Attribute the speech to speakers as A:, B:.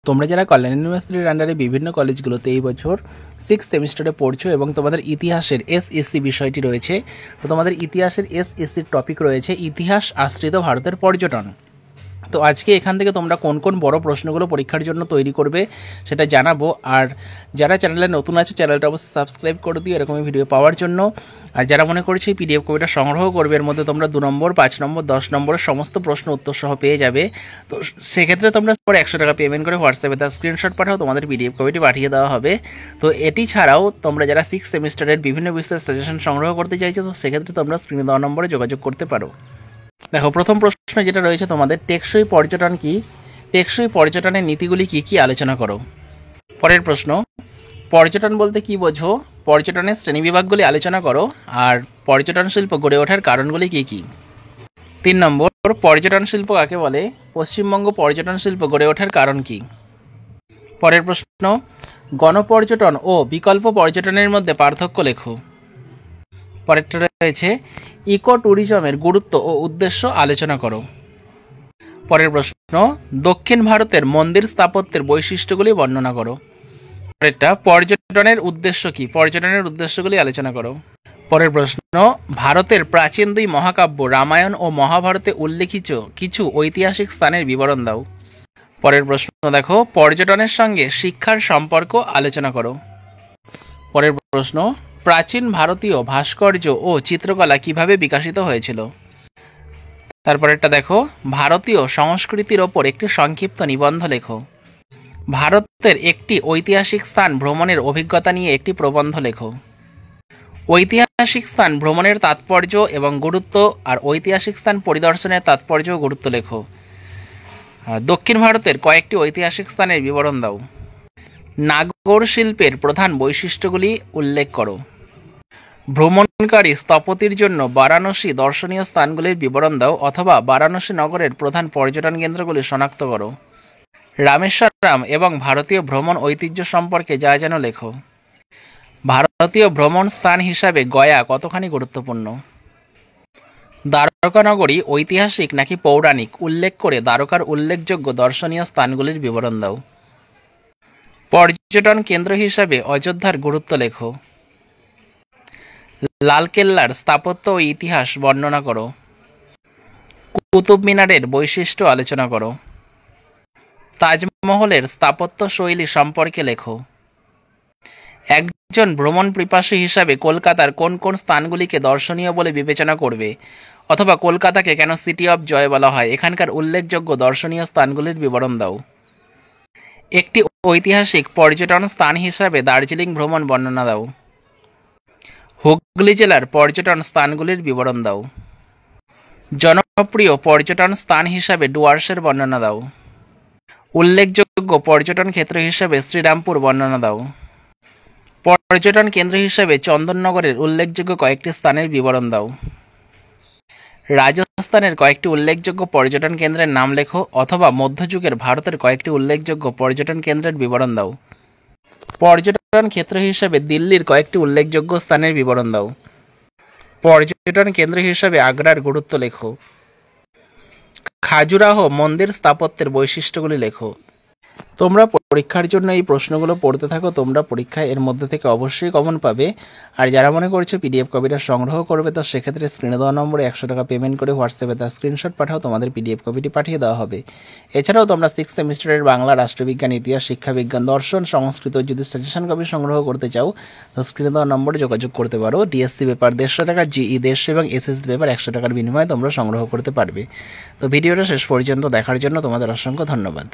A: তোমরা যারা কল্যাণ ইউনিভার্সিটির আন্ডারে বিভিন্ন কলেজগুলোতে এই বছর 6th সেমিস্টারে পড়ছো এবং তোমাদের ইতিহাসের এসএসসি বিষয়টি রয়েছে, তো তোমাদের ইতিহাসের এসএসসির টপিক রয়েছে ইতিহাস আশ্রিত ভারতের পর্যটন। তো আজকে এখান থেকে তোমরা কোন কোন বড় প্রশ্নগুলো পরীক্ষার জন্য তৈরি করবে সেটা জানাবো। আর যারা চ্যানেলে নতুন আছে চ্যানেলটা অবশ্যই সাবস্ক্রাইব করে দিও এরকমই ভিডিও পাওয়ার জন্য। আর যারা মনে করছে এই পিডিএফ কপিটা সংগ্রহ করবে, এর মধ্যে তোমরা 2 নম্বর, 5 নম্বর, 10 নম্বরের সমস্ত প্রশ্ন উত্তর সহ পেয়ে যাবে। তো সেক্ষেত্রে তোমরা পরে 100 টাকা পেমেন্ট করে হোয়াটসঅ্যাপে তার স্ক্রিনশট পাঠাও, তোমাদের পিডিএফ কপিটি পাঠিয়ে দেওয়া হবে। তো এটি ছাড়াও তোমরা যারা 6th সেমিস্টারের বিভিন্ন বিষয়ের সাজেশন সংগ্রহ করতে চাইছো, তো সেক্ষেত্রে তোমরা স্ক্রিনে দেওয়া নম্বরে যোগাযোগ করতে পারো। দেখো, প্রথম প্রশ্ন যেটা রয়েছে তোমাদের, টেকসই পর্যটন কি? টেকসই পর্যটনের নীতিগুলি কি কি আলোচনা করো। পরের প্রশ্ন, পর্যটন বলতে কি বোঝো? পর্যটনের শ্রেণীবিভাগগুলি আলোচনা করো। আর পর্যটন শিল্প গড়ে ওঠার কারণগুলি কি কি? 3 নম্বর, পর্যটন শিল্প কাকে বলে? পশ্চিমবঙ্গ পর্যটন শিল্প গড়ে ওঠার কারণ কি? পরের প্রশ্ন, গণপর্যটন ও বিকল্প পর্যটনের মধ্যে পার্থক্য লেখো। পরেরটা রয়েছে ইকো ট্যুরিজমের গুরুত্ব ও উদ্দেশ্য আলোচনা করো। পরের প্রশ্ন, দক্ষিণ ভারতের মন্দির স্থাপত্যের বৈশিষ্ট্যগুলি বর্ণনা করো। পরেরটা, পর্যটনের উদ্দেশ্য কি? পর্যটনের উদ্দেশ্যগুলি আলোচনা করো। পরের প্রশ্ন, ভারতের প্রাচীন 2 মহাকাব্য রামায়ণ ও মহাভারতে উল্লেখিত কিছু ঐতিহাসিক স্থানের বিবরণ দাও। পরের প্রশ্ন দেখো, পর্যটনের সঙ্গে শিক্ষার সম্পর্ক আলোচনা করো। পরের প্রশ্ন, প্রাচীন ভারতীয় ভাস্কর্য ও চিত্রকলা কিভাবে বিকশিত হয়েছিল? তারপরেরটা দেখো, ভারতীয় সংস্কৃতির ওপর একটি সংক্ষিপ্ত নিবন্ধ লেখো। ভারতের একটি ঐতিহাসিক স্থান ভ্রমণের অভিজ্ঞতা নিয়ে একটি প্রবন্ধ লেখো। ঐতিহাসিক স্থান ভ্রমণের তাৎপর্য এবং গুরুত্ব আর ঐতিহাসিক স্থান পরিদর্শনের তাৎপর্য ও গুরুত্ব লেখো। দক্ষিণ ভারতের কয়েকটি ঐতিহাসিক স্থানের বিবরণ দাও। নাগর শিল্পের প্রধান বৈশিষ্ট্যগুলি উল্লেখ করো। ভ্রমণকারী স্থপতির জন্য বারাণসী দর্শনীয় স্থানগুলির বিবরণ দাও, অথবা বারাণসী নগরের প্রধান পর্যটন কেন্দ্রগুলি শনাক্ত করো। রামেশ্বরম এবং ভারতীয় ভ্রমণ ঐতিহ্য সম্পর্কে যা যেন লেখো। ভারতীয় ভ্রমণ স্থান হিসাবে গয়া কতখানি গুরুত্বপূর্ণ? দ্বারকা নগরী ঐতিহাসিক নাকি পৌরাণিক উল্লেখ করে দ্বারকার উল্লেখযোগ্য দর্শনীয় স্থানগুলির বিবরণ দাও। পর্যটন কেন্দ্র হিসাবে অযোধ্যার গুরুত্ব লেখো। লালকেল্লার স্থাপত্য ও ইতিহাস বর্ণনা করো। কুতুব মিনারের বৈশিষ্ট্য আলোচনা করো। তাজমহলের স্থাপত্য শৈলী সম্পর্কে লেখো। একজন ভ্রমণ পিপাসী হিসাবে কলকাতার কোন কোন স্থানগুলিকে দর্শনীয় বলে বিবেচনা করবে, অথবা কলকাতাকে কেন সিটি অফ জয় বলা হয়, এখানকার উল্লেখযোগ্য দর্শনীয় স্থানগুলির বিবরণ দাও। একটি ঐতিহাসিক পর্যটন স্থান হিসাবে দার্জিলিং ভ্রমণ বর্ণনা দাও। হুগলি জেলার পর্যটন স্থানগুলির বিবরণ দাও। জনপ্রিয় পর্যটন স্থান হিসাবে ডুয়ার্সের বর্ণনা দাও। উল্লেখযোগ্য পর্যটন ক্ষেত্র হিসাবে শ্রীরামপুর বর্ণনা দাও। পর্যটন কেন্দ্র হিসাবে চন্দননগরের উল্লেখযোগ্য কয়েকটি স্থানের বিবরণ দাও। রাজস্থানের কয়েকটি উল্লেখযোগ্য পর্যটন কেন্দ্রের নাম লেখো, অথবা মধ্যযুগের ভারতের কয়েকটি উল্লেখযোগ্য পর্যটন কেন্দ্রের বিবরণ দাও। পর্যটন ক্ষেত্র হিসাবে দিল্লির কয়েকটি উল্লেখযোগ্য স্থানের বিবরণ দাও। পর্যটন কেন্দ্র হিসাবে আগ্রার গুরুত্ব লেখো। খাজুরাহ মন্দির স্থাপত্যের বৈশিষ্ট্যগুলি লেখো। তোমরা পরীক্ষার জন্য এই প্রশ্নগুলো পড়তে থাকো, তোমরা পরীক্ষায় এর মধ্যে থেকে অবশ্যই কমন পাবে। আর যারা মনে করছো পিডিএফ কপিটা সংগ্রহ করবে, তো সেক্ষেত্রে স্ক্রিনে দেওয়া নম্বরে 100 টাকা পেমেন্ট করে হোয়াটসঅ্যাপে তার স্ক্রিনশট পাঠাও, তোমাদের পিডিএফ কপিটি পাঠিয়ে দেওয়া হবে। এছাড়াও তোমরা 6th সেমিস্টারের বাংলা, রাষ্ট্রবিজ্ঞান, ইতিহাস, শিক্ষাবিজ্ঞান, দর্শন, সংস্কৃত যদি সাজেশন কপি সংগ্রহ করতে চাও, তো স্ক্রিনে দেওয়া নম্বরে যোগাযোগ করতে পারো। ডিএসসি পেপার 150 টাকা, জিই 150 এবং এসএসসি পেপার 100 টাকার বিনিময়ে তোমরা সংগ্রহ করতে পারবে। তো ভিডিওটা শেষ পর্যন্ত দেখার জন্য তোমাদের অসংখ্য ধন্যবাদ।